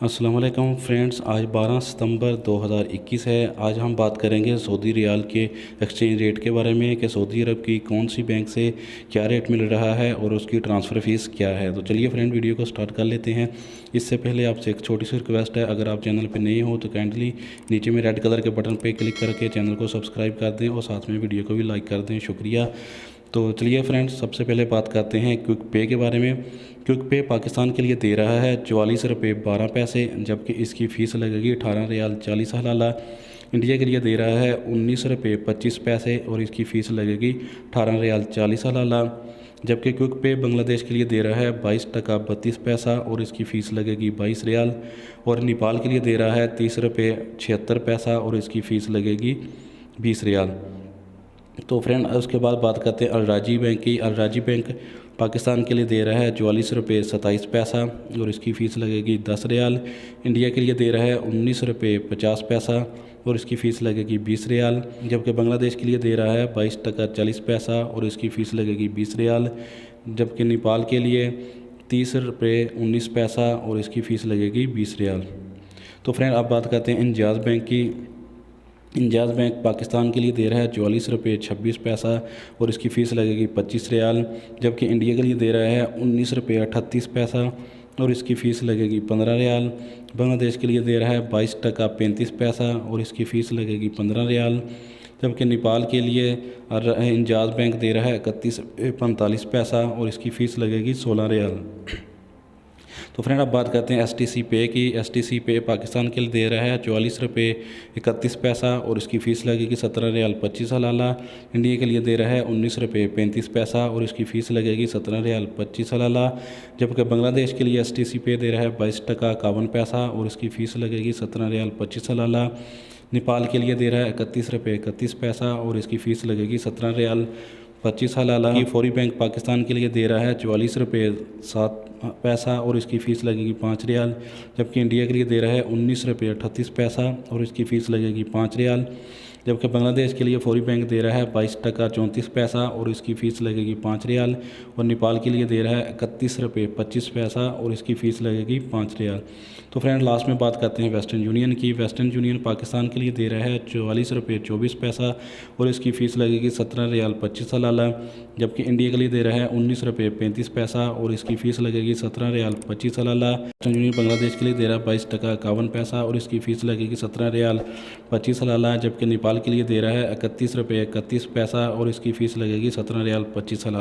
अस्सलाम वालेकुम फ्रेंड्स, आज 12 सितंबर 2021 है। आज हम बात करेंगे सऊदी रियाल के एक्सचेंज रेट के बारे में कि सऊदी अरब की कौन सी बैंक से क्या रेट मिल रहा है और उसकी ट्रांसफ़र फ़ीस क्या है। तो चलिए फ्रेंड, वीडियो को स्टार्ट कर लेते हैं। इससे पहले आपसे एक छोटी सी रिक्वेस्ट है, अगर आप चैनल पर नए हो तो काइंडली नीचे में रेड कलर के बटन पर क्लिक करके चैनल को सब्सक्राइब कर दें और साथ में वीडियो को भी लाइक कर दें। शुक्रिया। तो चलिए फ्रेंड्स, सबसे पहले बात करते हैं क्विक पे के बारे में। क्विक पे पाकिस्तान के लिए दे रहा है 44 रुपये 12 पैसे, जबकि इसकी फ़ीस लगेगी 18 रियाल 40 हलाला। इंडिया के लिए दे रहा है 19 रुपये 25 पैसे और इसकी फ़ीस लगेगी 18 रियाल 40 हलाला। जबकि क्विक पे बांग्लादेश के लिए दे रहा है 22 टका 32 पैसा और इसकी फ़ीस लगेगी 22 रियाल। और नेपाल के लिए दे रहा है 30 रुपये 76 पैसा और इसकी फ़ीस लगेगी 20 रियाल। तो फ्रेंड, उसके बाद बात करते हैं अलराजी बैंक की। अलराजी बैंक पाकिस्तान के लिए दे रहा है 44 रुपये 27 पैसा और इसकी फ़ीस लगेगी 10 रियाल। इंडिया के लिए दे रहा है 19 रुपये 50 पैसा और इसकी फ़ीस लगेगी 20 रियाल। जबकि बांग्लादेश के लिए दे रहा है 22 टका 40 पैसा और इसकी फ़ीस लगेगी 20 रियाल। जबकि नेपाल के लिए 30 रुपये 19 पैसा और इसकी फ़ीस लगेगी 20 रियाल। तो फ्रेंड, अब बात करते हैं इंजाज़ बैंक की। इंजाज़ बैंक पाकिस्तान के लिए दे रहा है 44 रुपये 26 पैसा और इसकी फ़ीस लगेगी 25 रियाल। जबकि इंडिया के लिए दे रहा है 19 रुपये 38 पैसा और इसकी फ़ीस लगेगी 15 रियाल। बांग्लादेश के लिए दे रहा है 22 टका 35 पैसा और इसकी फ़ीस लगेगी 15 रियाल। जबकि नेपाल के लिए इंजाज़ बैंक दे रहा है 31 रुपये 45 पैसा और इसकी फ़ीस लगेगी 16 रियाल। तो फ्रेंड, अब बात करते हैं एसटीसी पे की। एसटीसी पे पाकिस्तान के लिए दे रहा है 44 रुपये 31 पैसा और इसकी फ़ीस लगेगी 17 रियाल 25 हलाला। इंडिया के लिए दे रहा है 19 रुपये 35 पैसा और इसकी फ़ीस लगेगी 17 रियाल 25 हलाला। जबकि बांग्लादेश के लिए एसटीसी पे दे रहा है 22 टका 51 पैसा और इसकी फ़ीस लगेगी 17 रियाल 25 हलाला। नेपाल के लिए दे रहा है 31 रुपये 31 पैसा और इसकी फ़ीस लगेगी 17 रियाल 25 हलाला। की फौरी बैंक पाकिस्तान के लिए दे रहा है 44 रुपये 7 पैसा और इसकी फ़ीस लगेगी 5 रियाल। जबकि इंडिया के लिए दे रहा है 19 रुपये 38 पैसा और इसकी फ़ीस लगेगी 5 रियाल। जबकि बांग्लादेश के लिए फौरी बैंक दे रहा है 22 टका 34 पैसा और इसकी फ़ीस लगेगी 5 रियाल। और नेपाल के लिए दे रहा है 31 रुपये 25 पैसा और इसकी फ़ीस लगेगी 5 रियाल। तो फ्रेंड, लास्ट में बात करते हैं वेस्टर्न यूनियन की। वेस्टर्न यूनियन पाकिस्तान के लिए दे रहा है 44 रुपये 24 पैसा और इसकी फ़ीस लगेगी 17 रियाल 25 हलाला। जबकि इंडिया के लिए दे रहा है 19 रुपये 35 पैसा और इसकी फ़ीस लगेगी 17 रियाल 25 हलाला। वेस्टर्न यूनियन बांग्लादेश के लिए दे रहा है 22 टका 51 पैसा और इसकी फ़ीस लगेगी 17 रियाल 25 हलाला। जबकि नेपाल के लिए दे रहा है 31 रुपये 31 पैसा और इसकी फ़ीस लगेगी 17 रियाल 25 हलाला।